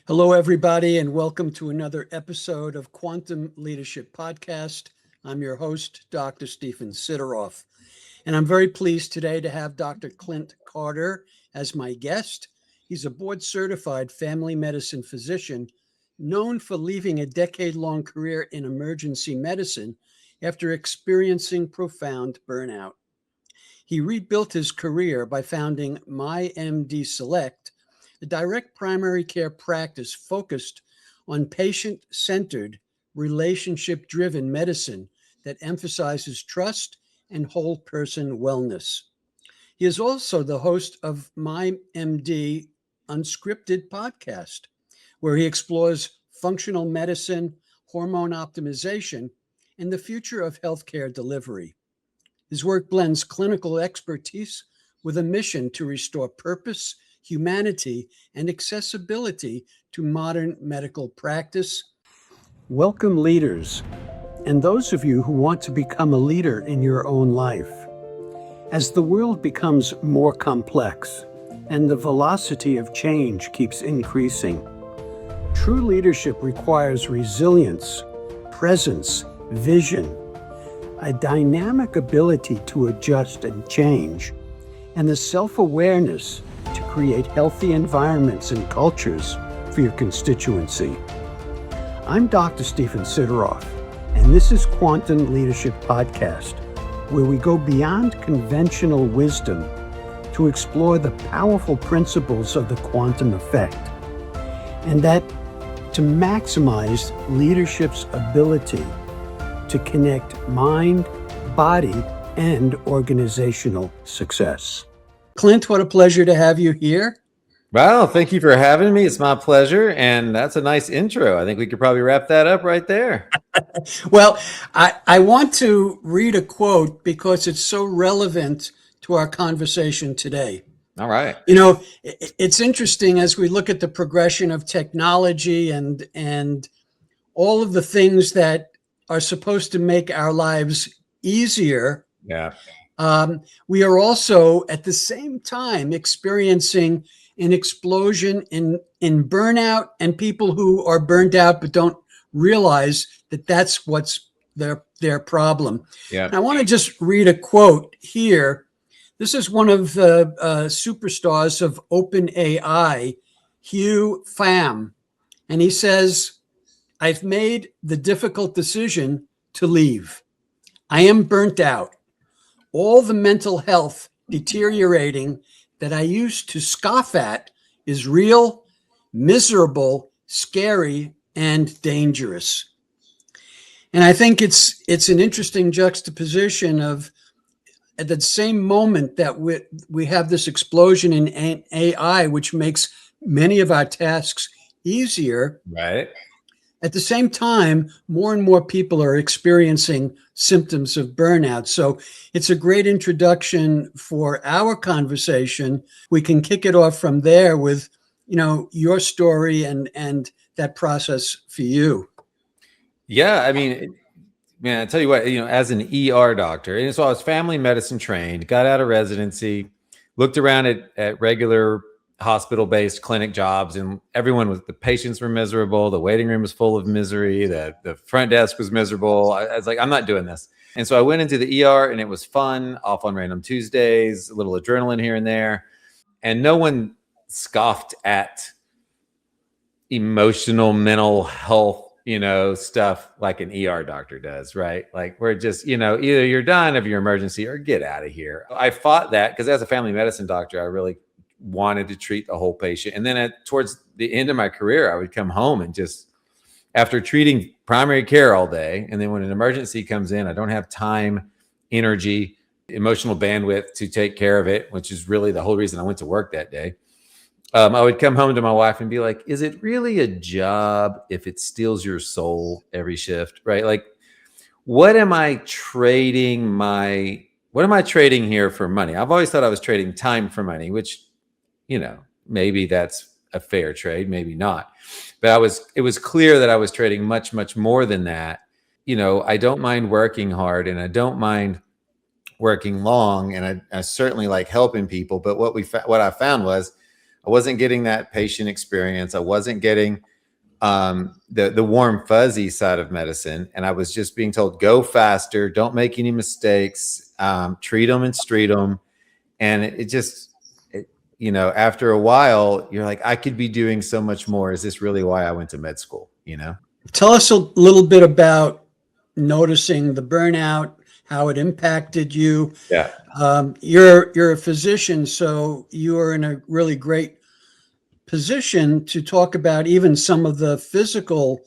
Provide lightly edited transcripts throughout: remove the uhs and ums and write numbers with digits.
Hello, everybody, and welcome to another episode of Quantum Leadership Podcast. I'm your host, Dr. Stephen Sideroff, and I'm very pleased today to have Dr. Clint Carter as my guest. He's a board-certified family medicine physician known for leaving a decade-long career in emergency medicine after experiencing profound burnout. He rebuilt his career by founding MyMD Select, a direct primary care practice focused on patient-centered, relationship-driven medicine that emphasizes trust and whole person wellness. He is also the host of MyMD Unscripted podcast, where he explores functional medicine, hormone optimization, and the future of healthcare delivery. His work blends clinical expertise with a mission to restore purpose, humanity, and accessibility to modern medical practice. Welcome, leaders, and those of you who want to become a leader in your own life. As the world becomes more complex and the velocity of change keeps increasing, true leadership requires resilience, presence, vision, a dynamic ability to adjust and change, and the self-awareness to create healthy environments and cultures for your constituency. I'm Dr. Stephen Sideroff, and this is Quantum Leadership Podcast, where we go beyond conventional wisdom to explore the powerful principles of the quantum effect, and that to maximize leadership's ability to connect mind, body, and organizational success. Clint, what a pleasure to have you here. Well, thank you for having me. It's my pleasure. And that's a nice intro. I think we could probably wrap that up right there. Well, I want to read a quote because it's so relevant to our conversation today. All right. You know, it's interesting as we look at the progression of technology and all of the things that are supposed to make our lives easier. Yeah. We are also at the same time experiencing an explosion in burnout and people who are burned out but don't realize that that's what's their problem. Yeah. And I want to just read a quote here. This is one of the superstars of OpenAI, Hugh Pham, and he says, "I've made the difficult decision to leave. I am burnt out. All the mental health deteriorating that I used to scoff at is real, miserable, scary, and dangerous." And I think it's an interesting juxtaposition of at the same moment that we have this explosion in AI, which makes many of our tasks easier. Right. At the same time, more and more people are experiencing symptoms of burnout. So it's a great introduction for our conversation. We can kick it off from there with, your story and that process for you. Yeah. I mean, man, I tell you what, as an ER doctor, and so I was family medicine trained, got out of residency, looked around at regular hospital-based clinic jobs, and the patients were miserable. The waiting room was full of misery. The front desk was miserable. I was like, I'm not doing this. And so I went into the ER, and it was fun, off on random Tuesdays, a little adrenaline here and there. And no one scoffed at emotional, mental health, stuff like an ER doctor does, right? Like we're just, either you're done of your emergency or get out of here. I fought that because as a family medicine doctor, I really wanted to treat the whole patient. And then towards the end of my career, I would come home and just, after treating primary care all day, and then when an emergency comes in, I don't have time, energy, emotional bandwidth to take care of it, which is really the whole reason I went to work that day. I would come home to my wife and be like, is it really a job if it steals your soul every shift, right? Like, what am I trading here for money? I've always thought I was trading time for money, which, maybe that's a fair trade, maybe not. But it was clear that I was trading much, much more than that. I don't mind working hard and I don't mind working long, and I certainly like helping people. But what I found was I wasn't getting that patient experience. I wasn't getting the warm fuzzy side of medicine. And I was just being told, go faster, don't make any mistakes, treat them and street them. And after a while, you're like, I could be doing so much more. Is this really why I went to med school? Tell us a little bit about noticing the burnout, how it impacted you. Yeah. You're a physician, so you are in a really great position to talk about even some of the physical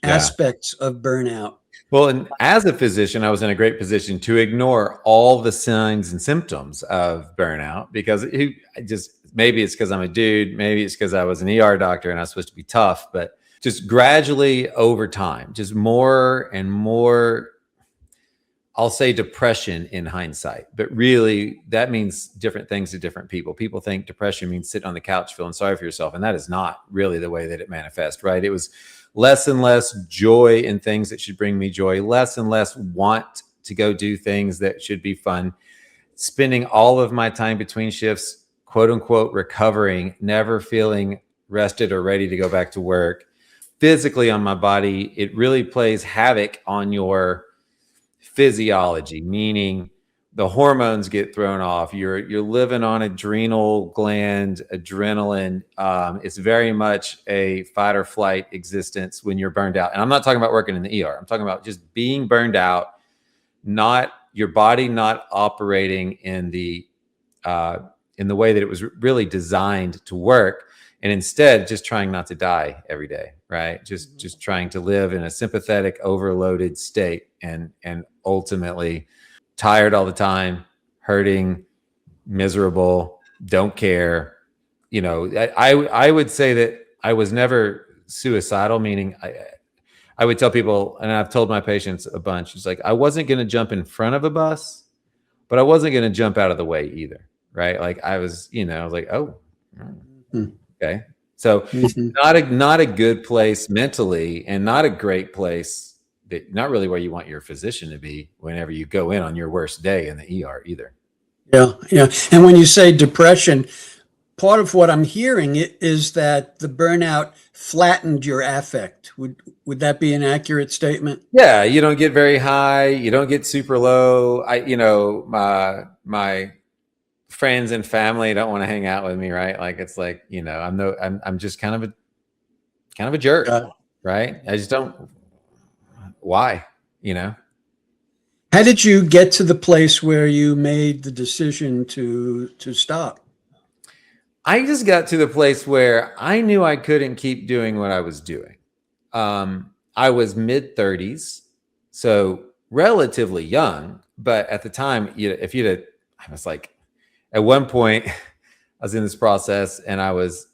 aspects of burnout. Well, and as a physician, I was in a great position to ignore all the signs and symptoms of burnout because maybe it's because I'm a dude, maybe it's because I was an ER doctor and I was supposed to be tough, but just gradually over time, just more and more, I'll say depression in hindsight, but really that means different things to different people. People think depression means sitting on the couch feeling sorry for yourself. And that is not really the way that it manifests, right? It was less and less joy in things that should bring me joy, less and less want to go do things that should be fun, spending all of my time between shifts, quote unquote, recovering, never feeling rested or ready to go back to work. Physically on my body, it really plays havoc on your physiology, meaning the hormones get thrown off. You're living on adrenal gland, adrenaline. It's very much a fight or flight existence when you're burned out. And I'm not talking about working in the ER. I'm talking about just being burned out, not your body not operating in the way that it was really designed to work, and instead just trying not to die every day, right? Just trying to live in a sympathetic, overloaded state, and ultimately tired all the time, hurting, miserable, don't care. I would say that I was never suicidal, meaning I would tell people, and I've told my patients a bunch, it's like, I wasn't going to jump in front of a bus, but I wasn't going to jump out of the way either. Right. Like I was like, oh, okay. So not a good place mentally, and not a great place, not really where you want your physician to be whenever you go in on your worst day in the ER either. Yeah. Yeah. And when you say depression, part of what I'm hearing is that the burnout flattened your affect. Would that be an accurate statement? Yeah. You don't get very high. You don't get super low. My friends and family don't want to hang out with me. Right. Like, it's like, I'm just kind of a jerk. Right. I just don't. Why? How did you get to the place where you made the decision to stop? I just got to the place where I knew I couldn't keep doing what I was doing. I was mid-30s, so relatively young, but at the time, I was like, at one point, I was in this process, and I was,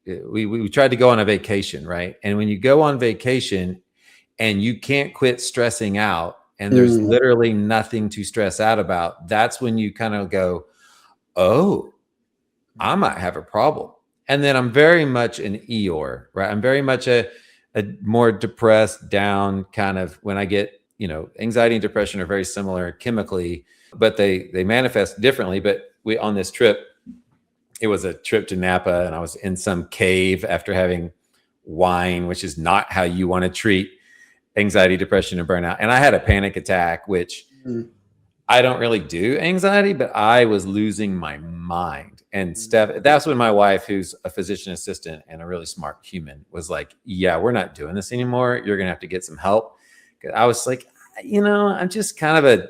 we tried to go on a vacation, right? And when you go on vacation and you can't quit stressing out, and there's literally nothing to stress out about, that's when you kind of go, oh, I might have a problem. And then I'm very much an Eeyore, right? I'm very much a more depressed, down kind of, when I get, anxiety and depression are very similar chemically, but they manifest differently. But on this trip, it was a trip to Napa, and I was in some cave after having wine, which is not how you want to treat anxiety, depression, and burnout. And I had a panic attack, which I don't really do anxiety, but I was losing my mind. And Steph, that's when my wife, who's a physician assistant and a really smart human, was like, yeah, we're not doing this anymore. You're going to have to get some help. I was like, I'm just kind of a,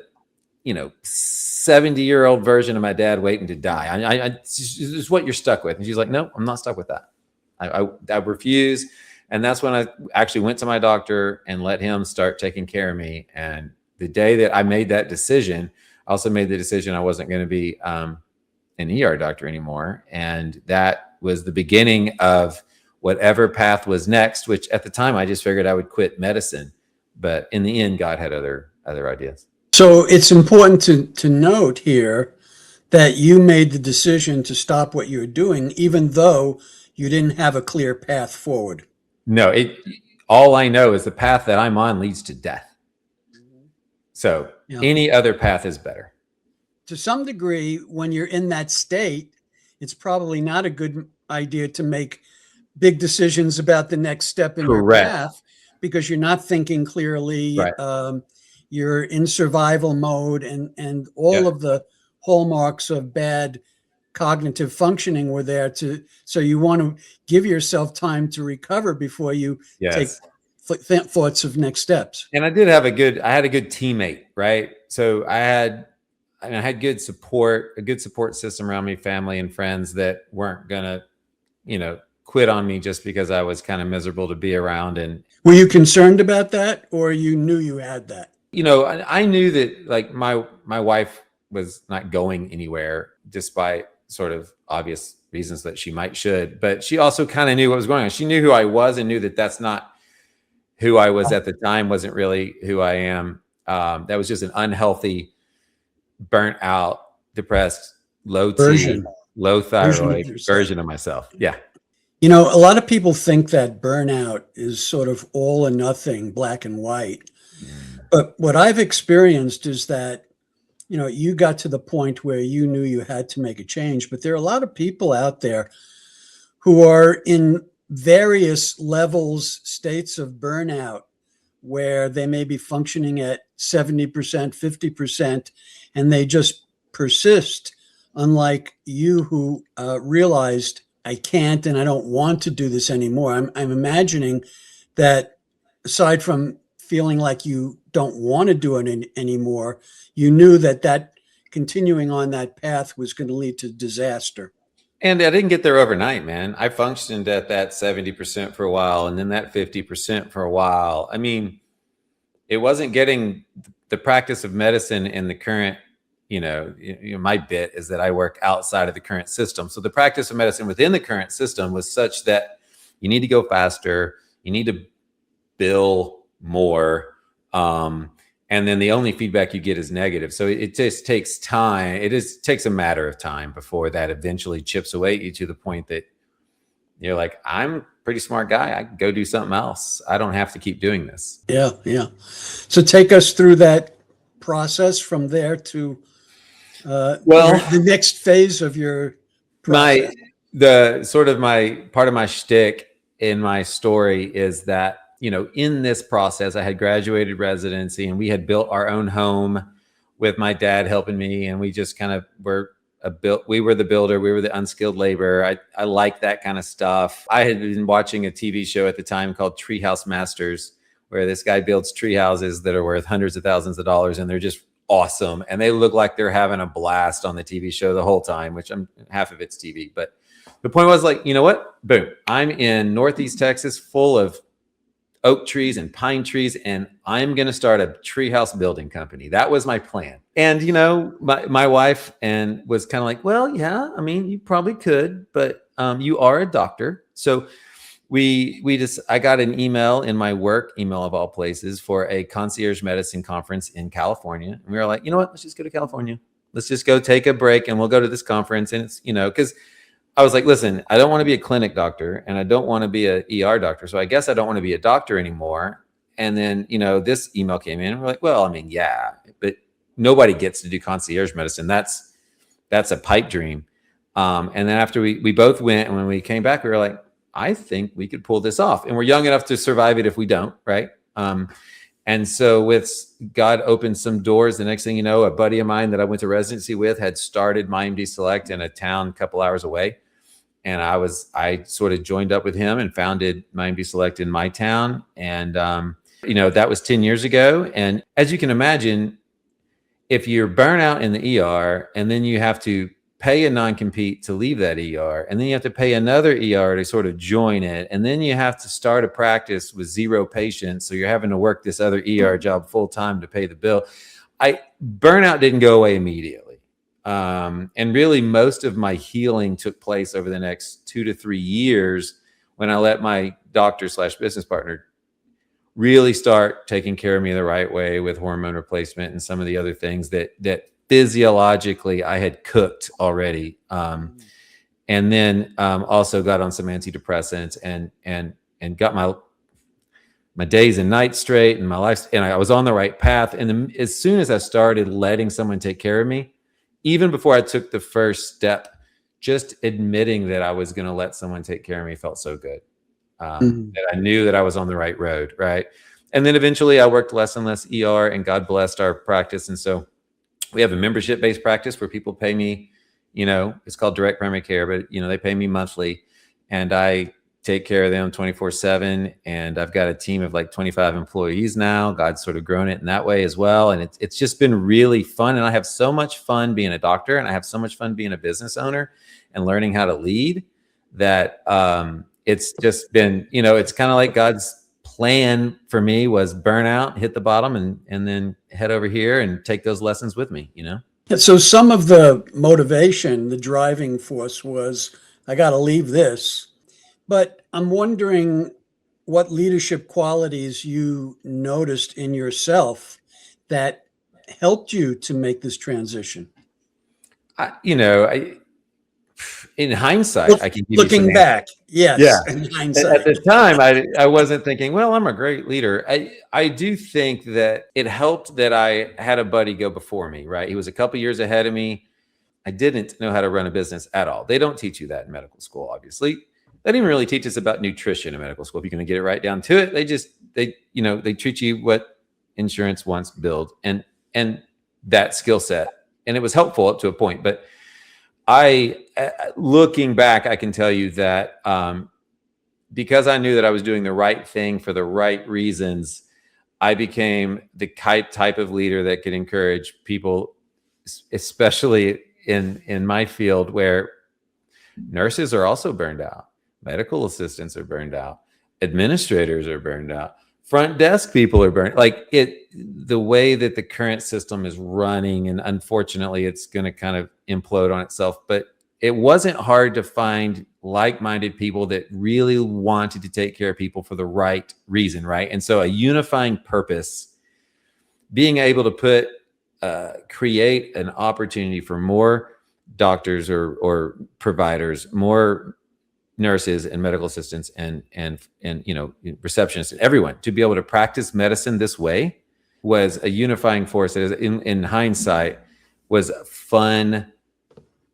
70-year-old version of my dad waiting to die. It's what you're stuck with. And she's like, no, I'm not stuck with that. I refuse. And that's when I actually went to my doctor and let him start taking care of me. And the day that I made that decision, I also made the decision I wasn't going to be an ER doctor anymore. And that was the beginning of whatever path was next, which at the time I just figured I would quit medicine. But in the end, God had other ideas. So it's important to note here that you made the decision to stop what you were doing, even though you didn't have a clear path forward. No, all I know is the path that I'm on leads to death. So any other path is better. To some degree, when you're in that state, it's probably not a good idea to make big decisions about the next step in your Correct. path because you're not thinking clearly. Right. You're in survival mode, and all Yeah. of the hallmarks of bad cognitive functioning were there so you want to give yourself time to recover before you take Yes. thoughts of next steps. And I had a good teammate, right? So I had good support, a good support system around me, family and friends that weren't gonna, quit on me just because I was kind of miserable to be around. And Were you concerned about that, or you knew you had that? I knew that like my wife was not going anywhere, despite sort of obvious reasons that she should, but she also kind of knew what was going on. She knew who I was and knew that that's not who I was at the time, wasn't really who I am. That was just an unhealthy, burnt out, depressed, low T, low thyroid version of myself. Yeah. A lot of people think that burnout is sort of all or nothing, black and white. But what I've experienced is that, you got to the point where you knew you had to make a change. But there are a lot of people out there who are in various levels, states of burnout, where they may be functioning at 70%, 50%, and they just persist, unlike you who realized, I can't and I don't want to do this anymore. I'm imagining that aside from feeling like you don't want to do it anymore, you knew that continuing on that path was going to lead to disaster. And I didn't get there overnight, man. I functioned at that 70% for a while and then that 50% for a while. I mean, it wasn't getting the practice of medicine in the current, my bit is that I work outside of the current system. So the practice of medicine within the current system was such that you need to go faster, you need to bill more. And then the only feedback you get is negative. So it just takes time. It takes a matter of time before that eventually chips away at you to the point that you're like, I'm a pretty smart guy. I can go do something else. I don't have to keep doing this. Yeah. Yeah. So take us through that process from there to the next phase of your process. Part of my shtick in my story is that, in this process, I had graduated residency and we had built our own home with my dad helping me. And we just kind of we were the builder. We were the unskilled labor. I like that kind of stuff. I had been watching a TV show at the time called Treehouse Masters, where this guy builds tree houses that are worth hundreds of thousands of dollars. And they're just awesome. And they look like they're having a blast on the TV show the whole time, which half of it's TV. But the point was like, you know what? Boom. I'm in Northeast Texas full of oak trees and pine trees, and I'm going to start a treehouse building company. That was my plan. And, my wife was kind of like, well, yeah, I mean, you probably could, but you are a doctor. So I got an email in my work email of all places for a concierge medicine conference in California. And we were like, you know what? Let's just go to California. Let's just go take a break and we'll go to this conference. And it's, because I was like, listen, I don't want to be a clinic doctor and I don't want to be an ER doctor. So I guess I don't want to be a doctor anymore. And then, this email came in and we're like, well, I mean, yeah, but nobody gets to do concierge medicine. That's a pipe dream. And then after we both went, and when we came back, we were like, I think we could pull this off. And we're young enough to survive it if we don't, right? And so with God opened some doors. The next thing you know, a buddy of mine that I went to residency with had started MyMD Select in a town a couple hours away. And I sort of joined up with him and founded MyMD Select in my town. And, that was 10 years ago. And as you can imagine, if you're burnout in the ER and then you have to pay a non-compete to leave that ER, and then you have to pay another ER to sort of join it, and then you have to start a practice with 0 patients, so you're having to work this other ER job full-time to pay the bill. Burnout didn't go away immediately. And really most of my healing took place over the next 2 to 3 years when I let my doctor/business partner really start taking care of me the right way with hormone replacement and some of the other things that physiologically I had cooked already. And then also got on some antidepressants and got my days and nights straight and my life, and I was on the right path. And then as soon as I started letting someone take care of me, even before I took the first step just admitting that I was going to let someone take care of me felt so good. Mhm. That I knew that I was on the right road. Right. And then eventually I worked less and less ER, and God blessed our practice. And so we have a membership-based practice where people pay me, it's called direct primary care, but they pay me monthly, and I take care of them 24/7. And I've got a team of like 25 employees now. God's sort of grown it in that way as well. And it's just been really fun. And I have so much fun being a doctor, and I have so much fun being a business owner and learning how to lead, that it's just been, it's kind of like God's plan for me was burnout, hit the bottom, and then head over here and take those lessons with me. And so some of the motivation, the driving force was, I got to leave this. But I'm wondering what leadership qualities you noticed in yourself that helped you to make this transition. In hindsight, I can give you some Looking answers. back, yes, Yeah. in At hindsight. the time, I wasn't thinking, well, I'm a great leader. I do think that it helped that I had a buddy go before me, right? He was a couple years ahead of me. I didn't know how to run a business at all. They don't teach you that in medical school, obviously. They didn't really teach us about nutrition in medical school. If you're going to get it right down to it, they treat you what insurance wants billed, and that skill set. And it was helpful up to a point. But looking back, I can tell you that because I knew that I was doing the right thing for the right reasons, I became the type of leader that could encourage people, especially in my field, where nurses are also burned out, medical assistants are burned out, administrators are burned out, front desk people are burned. The way that the current system is running, and unfortunately it's going to kind of implode on itself, but it wasn't hard to find like-minded people that really wanted to take care of people for the right reason, right? And so a unifying purpose, being able to create an opportunity for more doctors or providers, more nurses and medical assistants and receptionists, and everyone to be able to practice medicine this way was a unifying force that is, in hindsight, was fun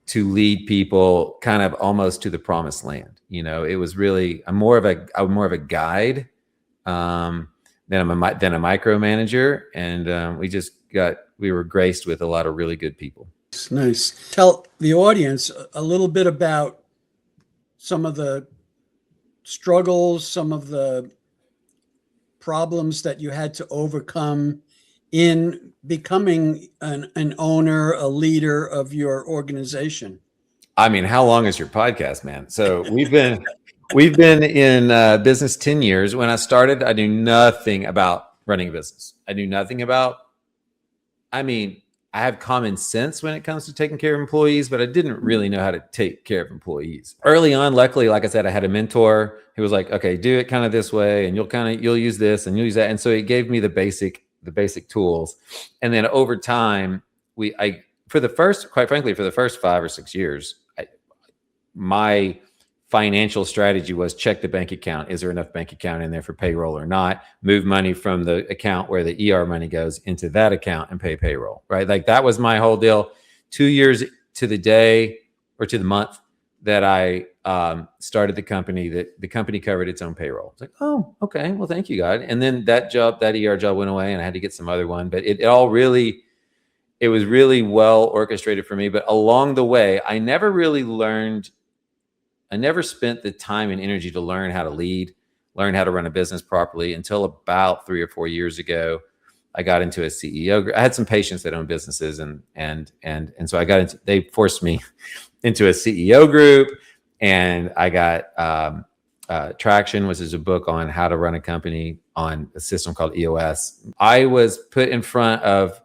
to lead people kind of almost to the promised land. It was really, I'm more of a guide than a micromanager. And we were graced with a lot of really good people. Nice. Tell the audience a little bit about some of the struggles, some of the problems that you had to overcome in becoming an owner, a leader of your organization. I mean, how long is your podcast, man? So we've been in business 10 years. When I started, I knew nothing about running a business. I knew nothing about, I have common sense when it comes to taking care of employees, but I didn't really know how to take care of employees. Early on, luckily, like I said, I had a mentor who was like, okay, do it kind of this way, and you'll use this and you'll use that. And so it gave me the basic tools. And then over time, for the first 5 or 6 years, my financial strategy was check the bank account. Is there enough bank account in there for payroll or not? Move money from the account where the ER money goes into that account and pay payroll, right? Like that was my whole deal. 2 years to the day or to the month that I started the company, that the company covered its own payroll. It's like, oh, okay. Well, thank you, God. And then that ER job went away and I had to get some other one, but it was really well orchestrated for me. But along the way, I never spent the time and energy to learn how to lead, learn how to run a business properly until about 3 or 4 years ago. I got into a CEO group. I had some patients that own businesses, and so they forced me into a CEO group, and I got Traction, which is a book on how to run a company on a system called EOS. I was put in front of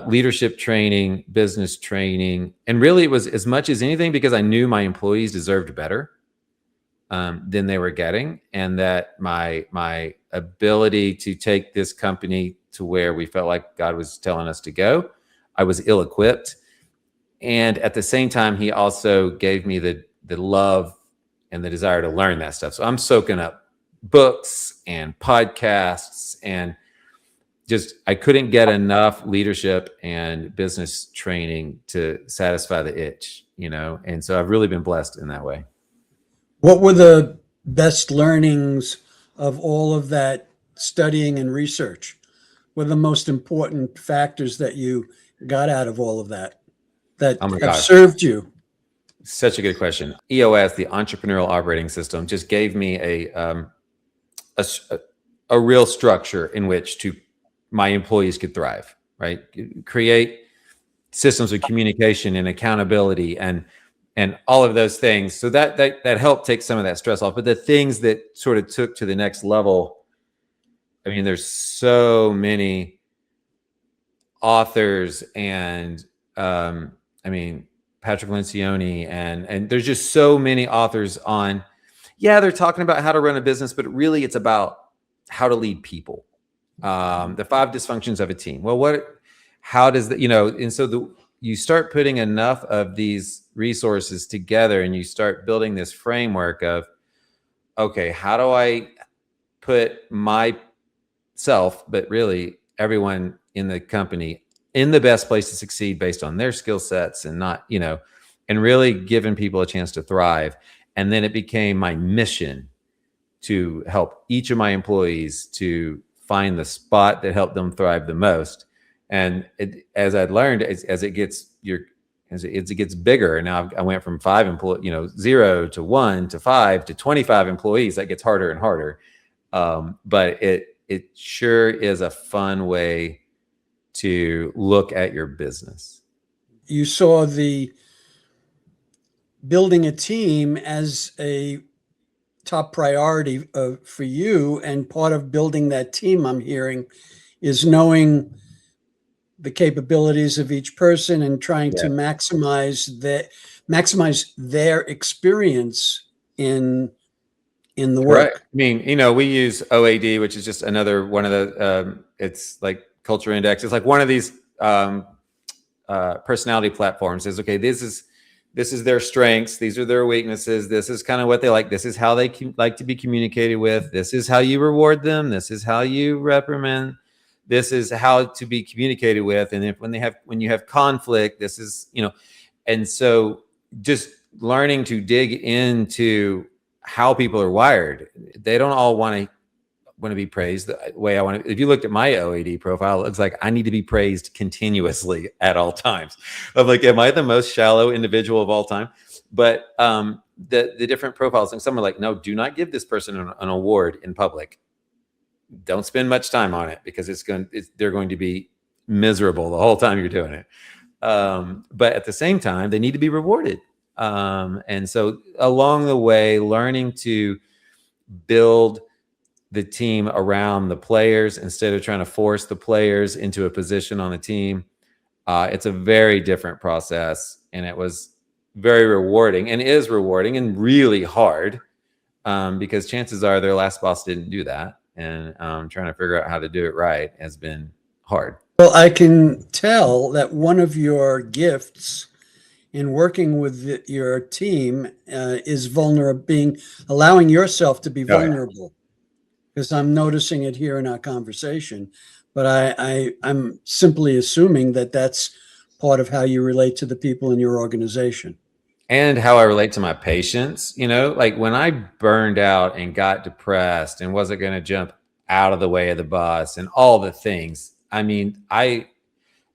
leadership training, business training. And really it was as much as anything because I knew my employees deserved better than they were getting. And that my ability to take this company to where we felt like God was telling us to go, I was ill-equipped. And at the same time, he also gave me the love and the desire to learn that stuff. So I'm soaking up books and podcasts, and I couldn't get enough leadership and business training to satisfy the itch. and so I've really been blessed in that way. What were the best learnings of all of that studying and research? What are the most important factors that you got out of all of that Oh my have gosh. served you? Such a good question. EOS, the Entrepreneurial Operating System, just gave me a real structure in which my employees could thrive, right? Create systems of communication and accountability and all of those things. So that helped take some of that stress off. But the things that sort of took to the next level, I mean, there's so many authors and Patrick Lencioni and there's just so many authors on, they're talking about how to run a business, but really it's about how to lead people. The 5 dysfunctions of a team. Well, how does that, and so you start putting enough of these resources together and you start building this framework of, okay, how do I put myself, but really everyone in the company in the best place to succeed based on their skill sets and not, and really giving people a chance to thrive. And then it became my mission to help each of my employees to find the spot that helped them thrive the most. And as I'd learned, as it gets bigger, and now I went from 5 employees, 0 to 1 to 5 to 25 employees. That gets harder and harder. But it sure is a fun way to look at your business. You saw the building a team as a top priority for you, and part of building that team, I'm hearing, is knowing the capabilities of each person and trying to maximize their experience in the work. Correct. I mean, we use OAD, which is just another one of the, it's like culture index. It's like one of these personality platforms. Is okay. This is their strengths. These are their weaknesses. This is kind of what they like. This is how they like to be communicated with. This is how you reward them. This is how you reprimand. This is how to be communicated with. And when you have conflict, this is, and so just learning to dig into how people are wired. They don't all want to be praised the way I want to. If you looked at my OAD profile, it looks like I need to be praised continuously at all times. I'm like, am I the most shallow individual of all time? But the different profiles, and some are like, no, do not give this person an award in public. Don't spend much time on it because they're going to be miserable the whole time you're doing it. But at the same time, they need to be rewarded. And so along the way, learning to build the team around the players instead of trying to force the players into a position on the team. It's a very different process, and it was very rewarding and is rewarding and really hard because chances are their last boss didn't do that. And trying to figure out how to do it right has been hard. Well, I can tell that one of your gifts in working with your team is allowing yourself to be vulnerable. Because I'm noticing it here in our conversation, but I'm simply assuming that that's part of how you relate to the people in your organization. And how I relate to my patients, like when I burned out and got depressed and wasn't going to jump out of the way of the bus and all the things. I mean,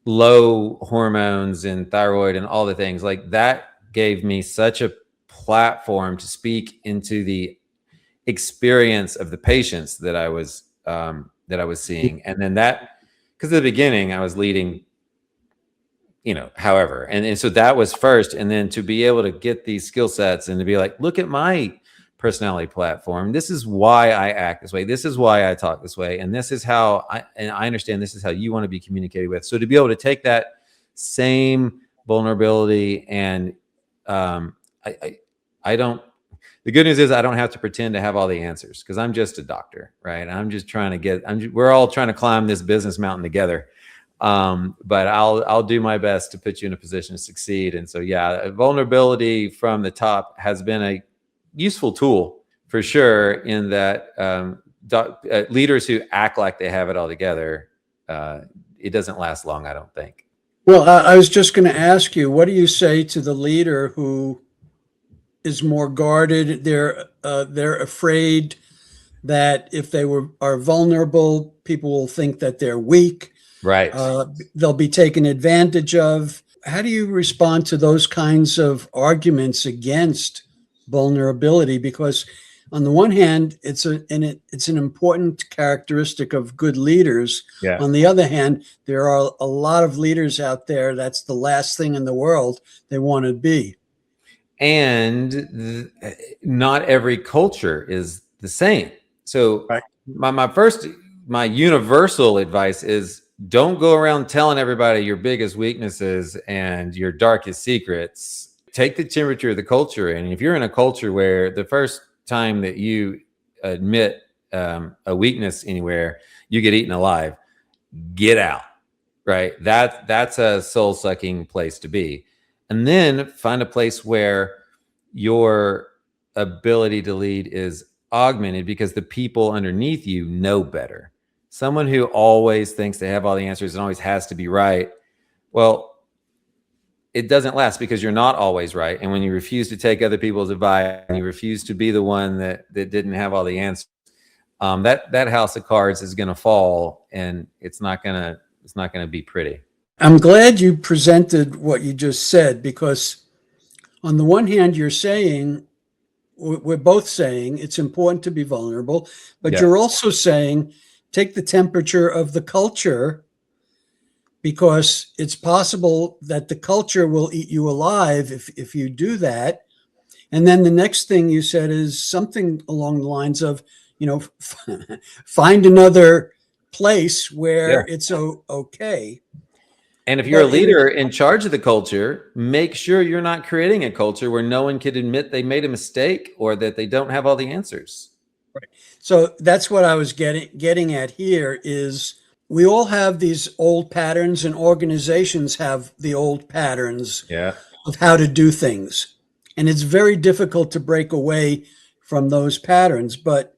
low hormones and thyroid and all the things like that gave me such a platform to speak into the experience of the patients that I was seeing. And then because at the beginning I was leading, however, and so that was first. And then to be able to get these skill sets and to be like, look at my personality platform. This is why I act this way. This is why I talk this way. And this is how I understand this is how you want to be communicated with. So to be able to take that same vulnerability and the good news is I don't have to pretend to have all the answers because I'm just a doctor, right? I'm just trying to we're all trying to climb this business mountain together. But I'll do my best to put you in a position to succeed. And so, vulnerability from the top has been a useful tool for sure in that leaders who act like they have it all together, it doesn't last long, I don't think. Well, I was just going to ask you, what do you say to the leader who is more guarded? They're afraid that if are vulnerable, people will think that they're weak. Right. Uh, they'll be taken advantage of. How do you respond to those kinds of arguments against vulnerability? Because on the one hand, it's an important characteristic of good leaders. Yeah. On the other hand, there are a lot of leaders out there that's the last thing in the world they want to be. And not every culture is the same. So Right. my universal advice is don't go around telling everybody your biggest weaknesses and your darkest secrets. Take the temperature of the culture. And if you're in a culture where the first time that you admit a weakness anywhere, you get eaten alive, get out, right? That's a soul sucking place to be. And then find a place where your ability to lead is augmented because the people underneath you know better. Someone who always thinks they have all the answers and always has to be right, well, it doesn't last because you're not always right. And when you refuse to take other people's advice and you refuse to be the one that didn't have all the answers, that house of cards is going to fall, and it's not going to be pretty. I'm glad you presented what you just said, because on the one hand, we're both saying it's important to be vulnerable, but Yeah. you're also saying take the temperature of the culture, because it's possible that the culture will eat you alive if you do that. And then the next thing you said is something along the lines of, find another place where Yeah. it's okay. And if you're a But leader in charge of the culture, make sure you're not creating a culture where no one can admit they made a mistake or that they don't have all the answers. so that's what I was getting at here is we all have these old patterns, and organizations have the old patterns Yeah. of how to do things. And it's very difficult to break away from those patterns. But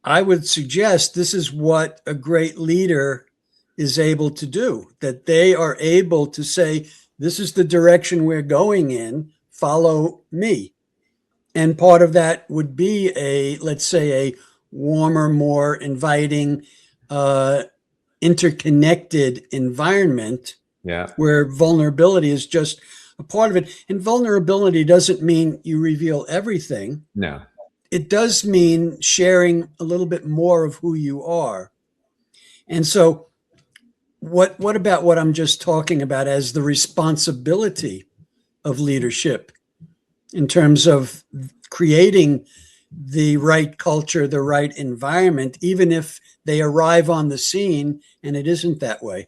I would suggest this is what a great leader is able to do, that they are able to say, this is the direction we're going in, follow me. And part of that would be let's say, a warmer, more inviting, interconnected environment. Yeah. Where vulnerability is just a part of it. And vulnerability doesn't mean you reveal everything. No. It does mean sharing a little bit more of who you are. And so what about what I'm just talking about as the responsibility of leadership in terms of creating the right culture, the right environment, even if they arrive on the scene and it isn't that way?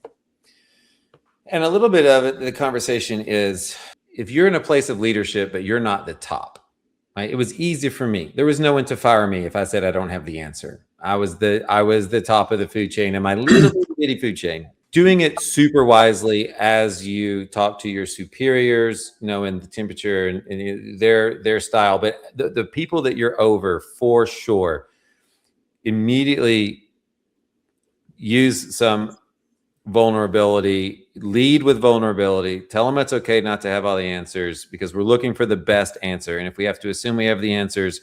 And a little bit of it, the conversation is if you're in a place of leadership, but you're not the top, right? It was easy for me. There was no one to fire me if I said I don't have the answer. I was the top of the food chain in my little bitty food chain, doing it super wisely as you talk to your superiors, in the temperature and their style. But the people that you're over, for sure, immediately use some vulnerability, lead with vulnerability, tell them it's okay not to have all the answers because we're looking for the best answer. And if we have to assume we have the answers,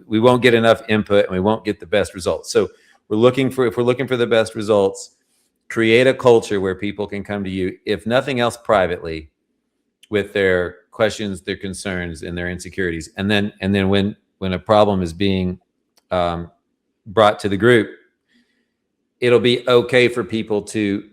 we won't get enough input and we won't get the best results. So if we're looking for the best results, create a culture where people can come to you, if nothing else, privately, with their questions, their concerns, and their insecurities. And then when a problem is being brought to the group, it'll be okay for people to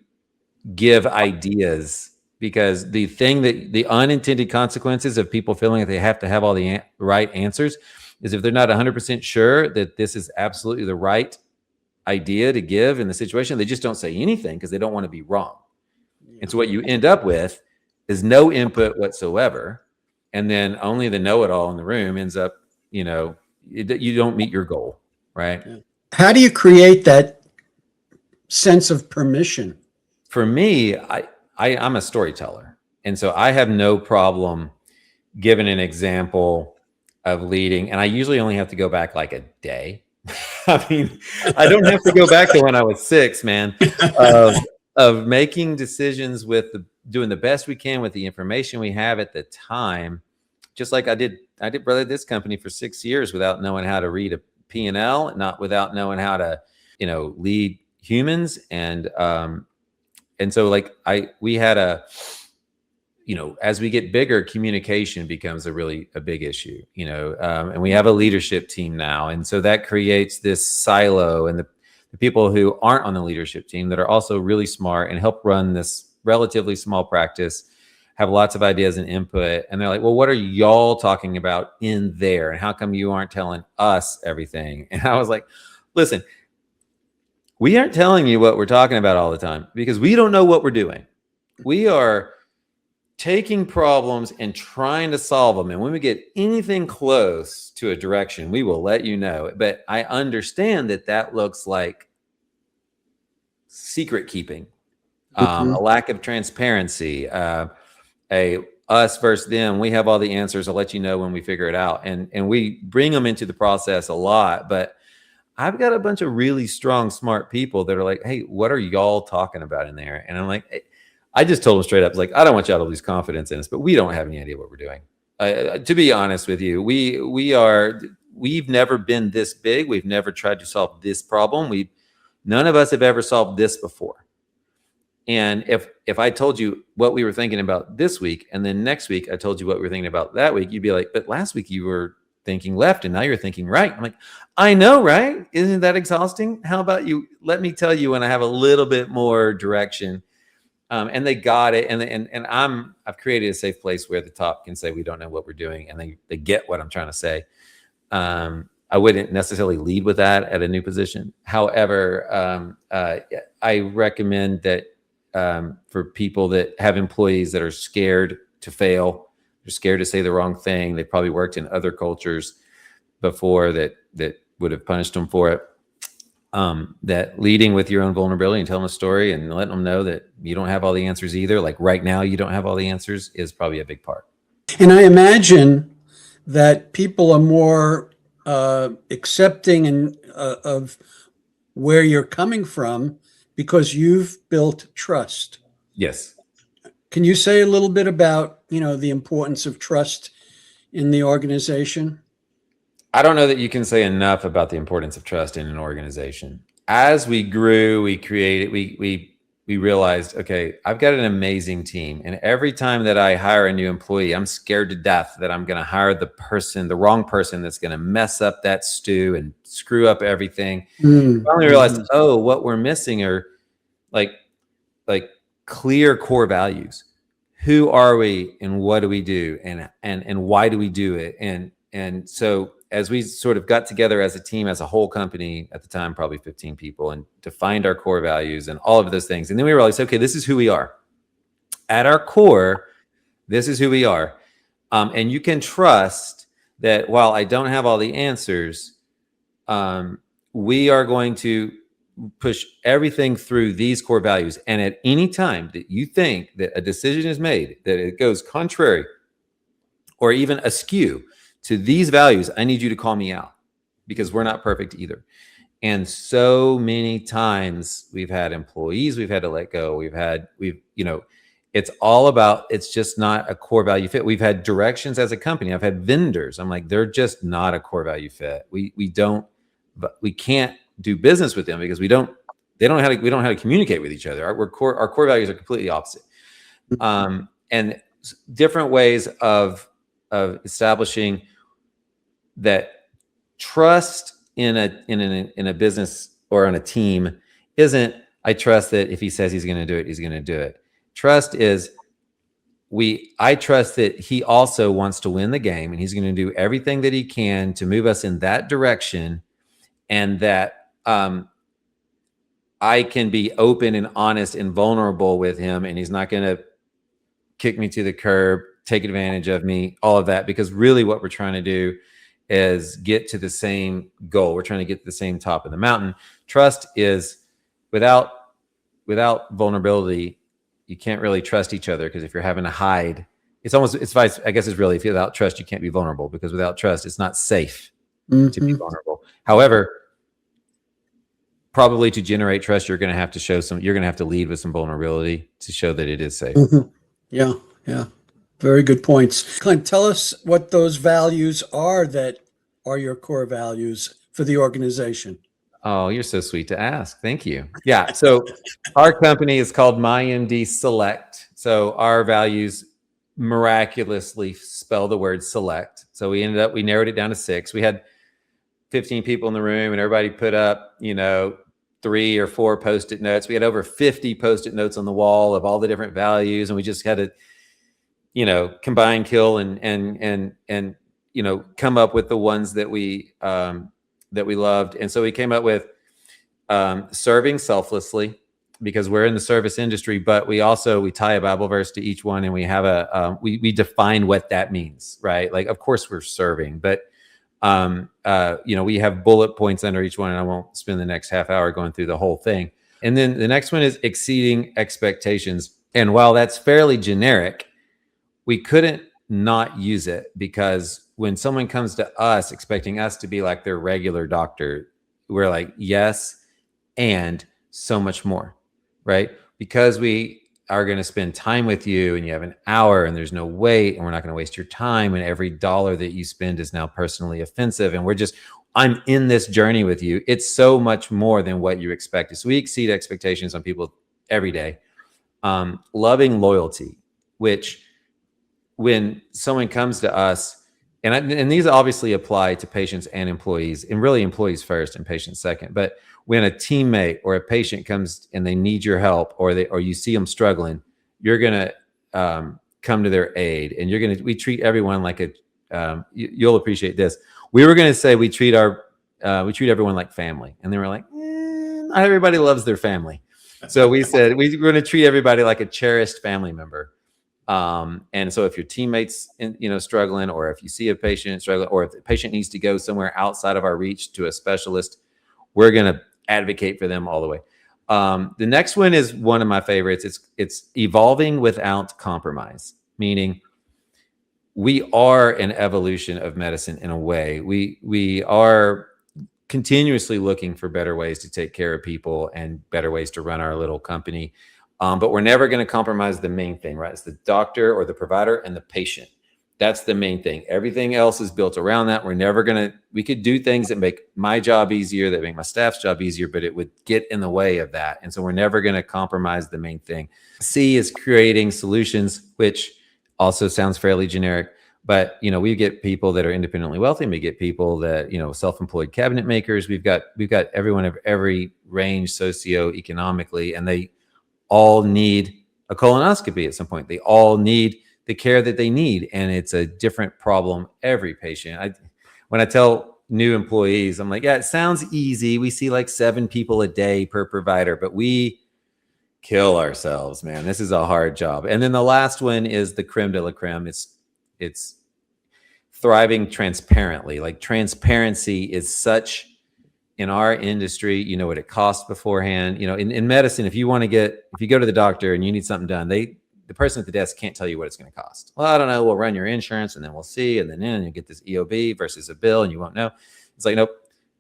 give ideas, because the unintended consequences of people feeling that they have to have all the right answers is if they're not 100% sure that this is absolutely the right idea to give in the situation, they just don't say anything because they don't want to be wrong. And so what you end up with is no input whatsoever. And then only the know-it-all in the room ends up, you don't meet your goal, right? How do you create that sense of permission? For me, I'm a storyteller. And so I have no problem giving an example of leading. And I usually only have to go back like a day. I mean, I don't have to go back to when I was 6, man. of making decisions with doing the best we can with the information we have at the time. Just like I did brother this company for 6 years without knowing how to read a P&L, not without knowing how to, lead humans. And so like we had as we get bigger, communication becomes a big issue, and we have a leadership team now. And so that creates this silo, and the people who aren't on the leadership team that are also really smart and help run this relatively small practice have lots of ideas and input. And they're like, well, what are y'all talking about in there? And how come you aren't telling us everything? And I was like, listen, we aren't telling you what we're talking about all the time because we don't know what we're doing. We are taking problems and trying to solve them. And when we get anything close to a direction, we will let you know. But I understand that looks like secret keeping, a lack of transparency, a us versus them. We have all the answers. I'll let you know when we figure it out. And we bring them into the process a lot. But I've got a bunch of really strong, smart people that are like, hey, what are y'all talking about in there? And I'm like, hey, I just told them straight up, like, I don't want y'all to lose confidence in us, but we don't have any idea what we're doing. To be honest with you, we've never been this big. We've never tried to solve this problem. None of us have ever solved this before. And if I told you what we were thinking about this week, and then next week I told you what we were thinking about that week, you'd be like, but last week you were thinking left and now you're thinking right. I'm like, I know, right? Isn't that exhausting? How about you let me tell you when I have a little bit more direction? And they got it. And I've created a safe place where the top can say we don't know what we're doing, and they get what I'm trying to say. I wouldn't necessarily lead with that at a new position. However, I recommend that for people that have employees that are scared to fail, they're scared to say the wrong thing. They probably worked in other cultures before that would have punished them for it. That leading with your own vulnerability and telling a story and letting them know that you don't have all the answers either. Like right now, you don't have all the answers is probably a big part. And I imagine that people are more accepting of where you're coming from because you've built trust. Yes. Can you say a little bit about, the importance of trust in the organization? I don't know that you can say enough about the importance of trust in an organization. As we grew, we created, we realized, okay, I've got an amazing team. And every time that I hire a new employee, I'm scared to death that I'm going to hire the wrong person that's going to mess up that stew and screw up everything. I finally realized, what we're missing are like clear core values. Who are we and what do we do and why do we do it? And so as we sort of got together as a team, as a whole company at the time, probably 15 people, and defined our core values and all of those things. And then we realized, okay, this is who we are. At our core, this is who we are. And you can trust that while I don't have all the answers, we are going to push everything through these core values. And at any time that you think that a decision is made, that it goes contrary or even askew to these values, I need you to call me out because we're not perfect either. And so many times we've had employees we've had to let go. It's all about, it's just not a core value fit. We've had directions as a company. I've had vendors. I'm like, they're just not a core value fit. We can't do business with them because we don't know how to communicate with each other. Our core values are completely opposite. And different ways of establishing that trust in a business or on a team isn't, I trust that if he says he's going to do it, he's going to do it. Trust is I trust that he also wants to win the game and he's going to do everything that he can to move us in that direction, and that I can be open and honest and vulnerable with him, and he's not going to kick me to the curb, take advantage of me, all of that, because really what we're trying to do is get to the same goal. We're trying to get to the same top of the mountain. Trust is without vulnerability, you can't really trust each other, because if you're having to hide, I guess it's really, if without trust, you can't be vulnerable, because without trust, it's not safe to be vulnerable. However, probably to generate trust, you're going to have to you're going to have to lead with some vulnerability to show that it is safe. Yeah, yeah. Very good points. Clint, tell us what those values are that are your core values for the organization. Oh, you're so sweet to ask. Thank you. Yeah. So our company is called MyMD Select. So our values miraculously spell the word select. So we narrowed it down to 6. We had 15 people in the room and everybody put up, 3 or 4 Post-it notes. We had over 50 Post-it notes on the wall of all the different values. And we just had to, combine, kill, and come up with the ones that we loved. And so we came up with serving selflessly, because we're in the service industry, but we tie a Bible verse to each one, and we have we define what that means, right? Like, of course we're serving, but we have bullet points under each one, and I won't spend the next half hour going through the whole thing. And then the next one is exceeding expectations. And while that's fairly generic, we couldn't not use it, because when someone comes to us expecting us to be like their regular doctor, we're like, yes, and so much more, right? Because we are going to spend time with you, and you have an hour, and there's no wait, and we're not going to waste your time, and every dollar that you spend is now personally offensive, and I'm in this journey with you. It's so much more than what you expected. So we exceed expectations on people every day. Loving loyalty, which when someone comes to us, and these obviously apply to patients and employees, and really employees first and patients second. But when a teammate or a patient comes and they need your help, or you see them struggling, you're going to come to their aid, and we treat everyone like you'll appreciate this. We were going to say we treat everyone like family, and they were like, not everybody loves their family. So we said we're going to treat everybody like a cherished family member. And so if your teammate's struggling, or if you see a patient struggling, or if the patient needs to go somewhere outside of our reach to a specialist, we're going to advocate for them all the way. The next one is one of my favorites. It's evolving without compromise, meaning we are an evolution of medicine in a way. We are continuously looking for better ways to take care of people and better ways to run our little company. But we're never going to compromise the main thing, right? It's the doctor or the provider and the patient. That's the main thing. Everything else is built around that. We could do things that make my job easier, that make my staff's job easier, but it would get in the way of that. And so we're never going to compromise the main thing. C is creating solutions, which also sounds fairly generic, but we get people that are independently wealthy, and we get people that, self-employed cabinet makers. We've got everyone of every range socioeconomically, and they all need a colonoscopy at some point. They all need the care that they need, and it's a different problem every patient. When I tell new employees, I'm like, yeah, it sounds easy. We see like 7 people a day per provider, but we kill ourselves, man. This is a hard job. And then the last one is the creme de la creme. It's thriving transparently. Like, transparency is such, in our industry, what it costs beforehand. In medicine, if you go to the doctor and you need something done, the person at the desk can't tell you what it's going to cost. Well, I don't know. We'll run your insurance, and then we'll see. And then you get this EOB versus a bill, and you won't know. It's like, nope.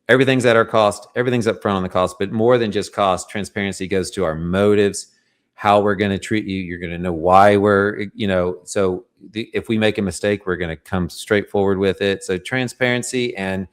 Everything's at our cost. Everything's up front on the cost. But more than just cost, transparency goes to our motives, how we're going to treat you. You're going to know why if we make a mistake, we're going to come straight forward with it. So transparency and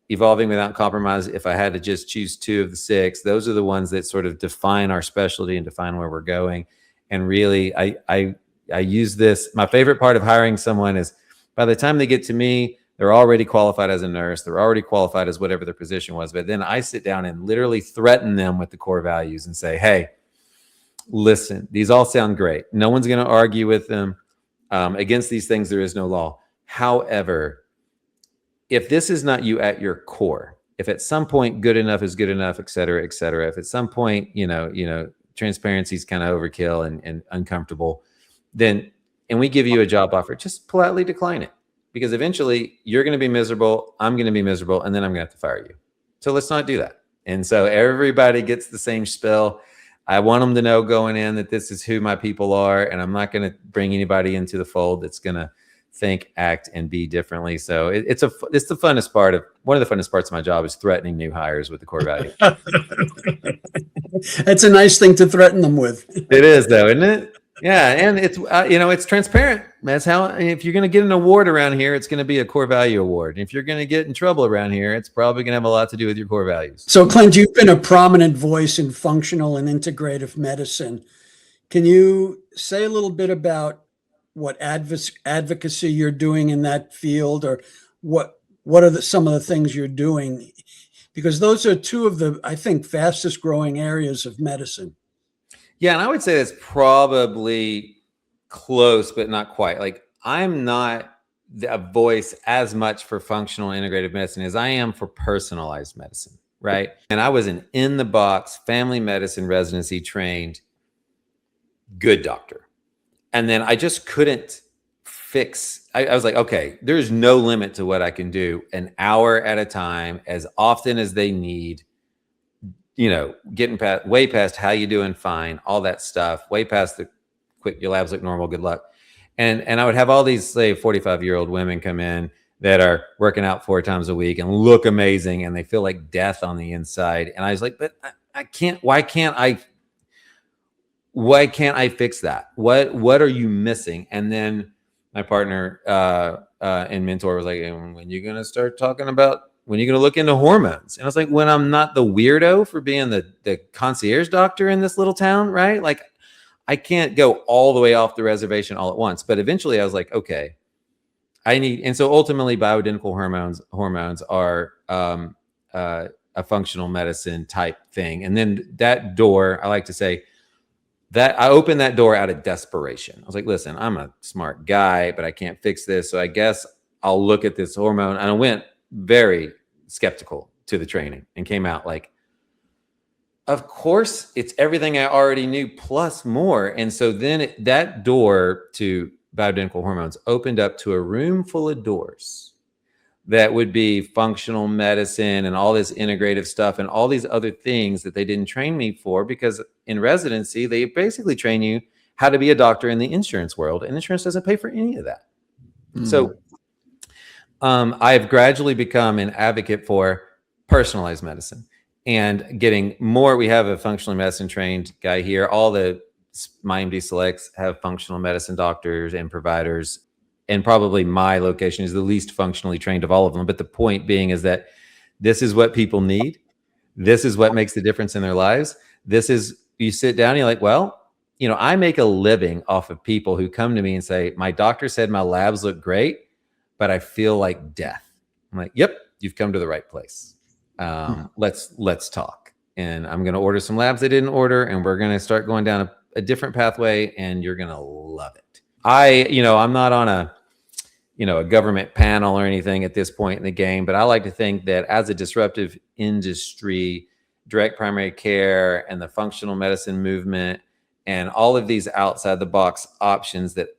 evolving without compromise. If I had to just choose 2 of the 6, those are the ones that sort of define our specialty and define where we're going. And really, I use this. My favorite part of hiring someone is, by the time they get to me, they're already qualified as a nurse. They're already qualified as whatever their position was. But then I sit down and literally threaten them with the core values and say, hey, listen, these all sound great. No one's going to argue with them. Against these things, there is no law. However, if this is not you at your core, if at some point good enough is good enough, et cetera, if at some point, transparency is kind of overkill and uncomfortable, then, and we give you a job offer, just politely decline it, because eventually you're going to be miserable. I'm going to be miserable. And then I'm going to have to fire you. So let's not do that. And so everybody gets the same spill. I want them to know going in that this is who my people are, and I'm not going to bring anybody into the fold that's going to think, act, and be differently. So it's the funnest part of one of the funnest parts of my job is threatening new hires with the core value. That's a nice thing to threaten them with. It is, though, isn't it? Yeah, and it's it's transparent. That's how. If you're going to get an award around here, it's going to be a core value award. If you're going to get in trouble around here, it's probably going to have a lot to do with your core values. So, Clint, you've been a prominent voice in functional and integrative medicine. Can you say a little bit about what advocacy you're doing in that field, or what are some of the things you're doing? Because those are two of the, I think, fastest growing areas of medicine. Yeah, and I would say that's probably close, but not quite. Like, I'm not a voice as much for functional integrative medicine as I am for personalized medicine, right? And I was an in-the-box family medicine residency trained good doctor. And then I just couldn't fix. I was like, okay, there's no limit to what I can do an hour at a time, as often as they need, getting way past how you doing, fine, all that stuff, way past the quick, your labs look normal, good luck. And I would have all these, say, 45-year-old women come in that are working out 4 times a week and look amazing, and they feel like death on the inside. And I was like, but I can't, why can't I fix that? What are you missing? And then my partner and mentor was like, when you going to start talking about, when you going to look into hormones? And I was like, when I'm not the weirdo for being the concierge doctor in this little town, right? Like, I can't go all the way off the reservation all at once. But eventually I was like, okay, and so ultimately bioidentical hormones are a functional medicine type thing. And then that door, I like to say, that I opened that door out of desperation. I was like, listen, I'm a smart guy, but I can't fix this. So I guess I'll look at this hormone. And I went very skeptical to the training and came out like, of course, it's everything I already knew plus more. And so then that door to bioidentical hormones opened up to a room full of doors that would be functional medicine and all this integrative stuff and all these other things that they didn't train me for, because in residency, they basically train you how to be a doctor in the insurance world, and insurance doesn't pay for any of that. So I've gradually become an advocate for personalized medicine and getting more. We have a functional medicine trained guy here. All the MyMD Selects have functional medicine doctors and providers. And probably my location is the least functionally trained of all of them. But the point being is that this is what people need. This is what makes the difference in their lives. This is, you sit down and you're like, well, I make a living off of people who come to me and say, my doctor said my labs look great, but I feel like death. I'm like, yep, you've come to the right place. Let's talk. And I'm going to order some labs they didn't order, and we're going to start going down a different pathway, and you're going to love it. I'm not on a government panel or anything at this point in the game, but I like to think that as a disruptive industry, direct primary care and the functional medicine movement and all of these outside the box options that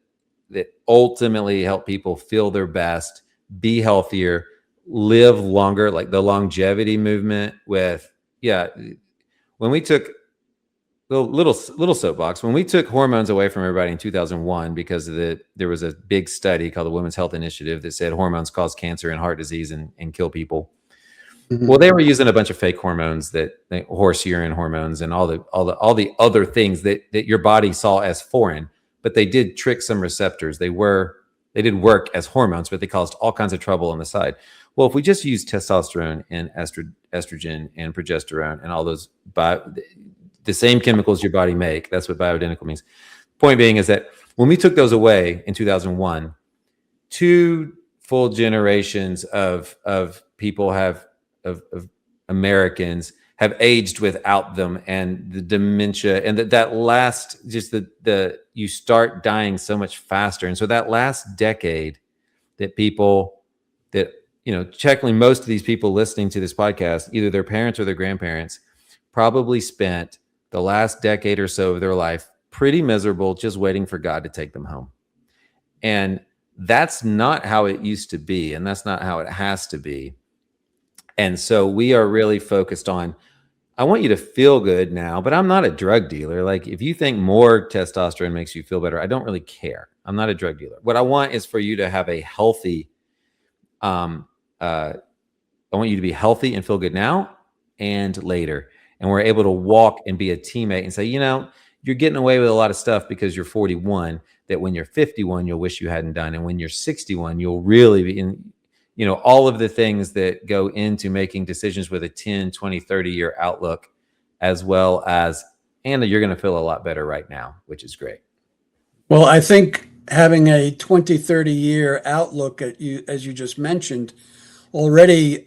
ultimately help people feel their best, be healthier, live longer, like the longevity movement when we took little soapbox, when we took hormones away from everybody in 2001 because there was a big study called the Women's Health Initiative that said hormones cause cancer and heart disease and kill people. Mm-hmm. Well, they were using a bunch of fake hormones, horse urine hormones and all the other things that your body saw as foreign, but they did trick some receptors. They did work as hormones, but they caused all kinds of trouble on the side. Well, if we just use testosterone and estrogen and progesterone and all those the same chemicals your body make. That's what bioidentical means. Point being is that when we took those away in 2001, 2 full generations of people of Americans have aged without them, and the dementia and that last, just you start dying so much faster. And so that last decade checkly most of these people listening to this podcast, either their parents or their grandparents, probably spent the last decade or so of their life pretty miserable, just waiting for God to take them home. And that's not how it used to be. And that's not how it has to be. And so we are really focused on I want you to feel good now, but I'm not a drug dealer. Like if you think more testosterone makes you feel better, I don't really care. I'm not a drug dealer. What I want is for you to have a healthy, um, I want you to be healthy and feel good now and later. And we're able to walk and be a teammate and say, you're getting away with a lot of stuff because you're 41, that when you're 51, you'll wish you hadn't done. And when you're 61, you'll really be in, all of the things that go into making decisions with a 10, 20, 30-year outlook, as well as, and you're going to feel a lot better right now, which is great. Well, I think having a 20, 30-year outlook at you, as you just mentioned, already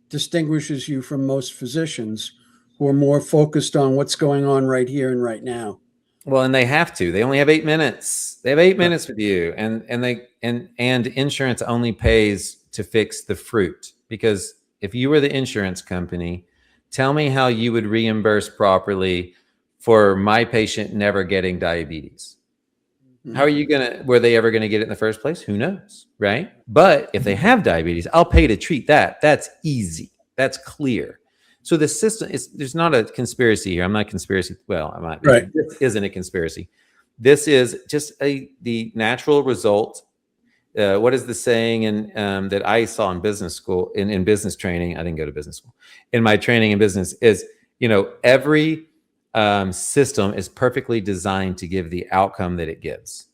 distinguishes you from most physicians who are more focused on what's going on right here and right now. Well, and they have to. They only have 8 minutes. They have 8 minutes with you, and insurance only pays to fix the fruit. Because if you were the insurance company, tell me how you would reimburse properly for my patient never getting diabetes. How are you were they ever going to get it in the first place? Who knows, right? But if they have diabetes, I'll pay to treat that. That's easy. That's clear. So the system there's not a conspiracy here. I'm not conspiracy. Well, I'm not. Right. This isn't a conspiracy. This is just the natural result. What is the saying that I saw in business school, in business training? I didn't go to business school. In my training in business is, every system is perfectly designed to give the outcome that it gives.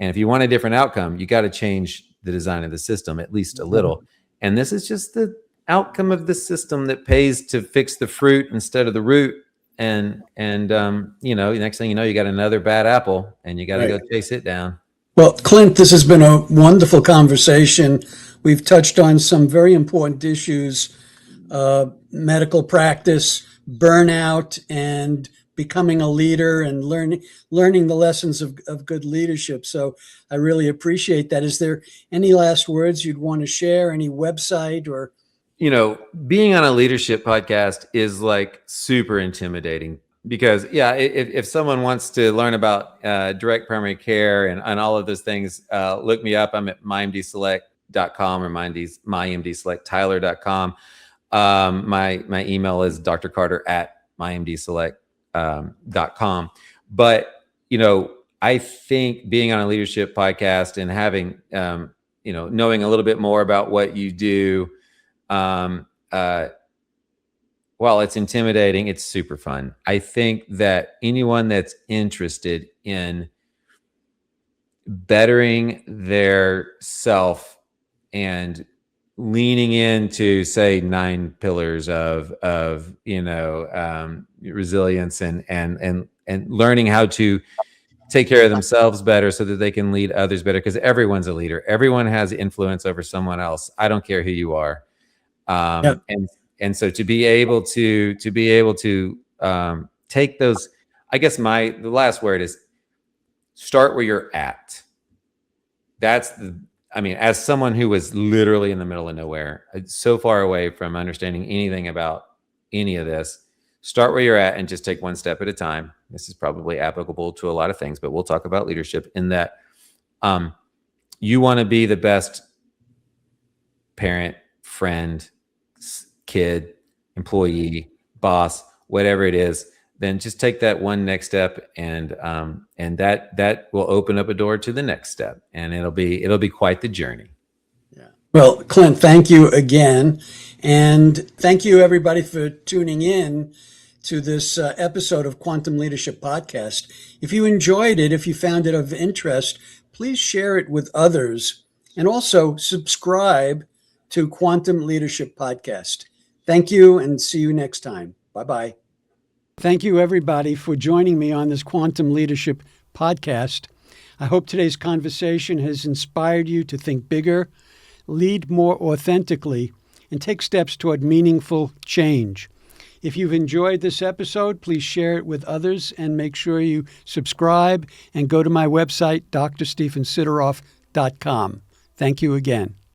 And if you want a different outcome, you got to change the design of the system at least a little. And this is just the outcome of the system that pays to fix the fruit instead of the root. And next thing you know, you got another bad apple and you got to go chase it down. Well, Clint, this has been a wonderful conversation. We've touched on some very important issues, medical practice, burnout, and becoming a leader and learning the lessons of good leadership. So I really appreciate that. Is there any last words you'd want to share? Any website or? Being on a leadership podcast is like super intimidating because if someone wants to learn about direct primary care and all of those things, look me up. I'm at MyMDSelect.com or MyMDSelectTyler.com. My email is drcarter@MyMDSelect.com. But, I think being on a leadership podcast and having, knowing a little bit more about what you do, while it's intimidating, it's super fun. I think that anyone that's interested in bettering their self and leaning into, say, 9 pillars of resilience and learning how to take care of themselves better so that they can lead others better, because everyone's a leader. Everyone has influence over someone else. I don't care who you are. And so to be able to take those, I guess the last word is start where you're at. As someone who was literally in the middle of nowhere, so far away from understanding anything about any of this, start where you're at and just take one step at a time. This is probably applicable to a lot of things, but we'll talk about leadership in that you want to be the best parent, friend, kid, employee, boss, whatever it is, then just take that one next step, and that will open up a door to the next step, and it'll be quite the journey. Yeah. Well, Clint, thank you again, and thank you everybody for tuning in to this episode of Quantum Leadership Podcast. If you enjoyed it, if you found it of interest, please share it with others, and also subscribe to Quantum Leadership Podcast. Thank you, and see you next time. Bye-bye. Thank you, everybody, for joining me on this Quantum Leadership Podcast. I hope today's conversation has inspired you to think bigger, lead more authentically, and take steps toward meaningful change. If you've enjoyed this episode, please share it with others and make sure you subscribe and go to my website, drstephensideroff.com. Thank you again.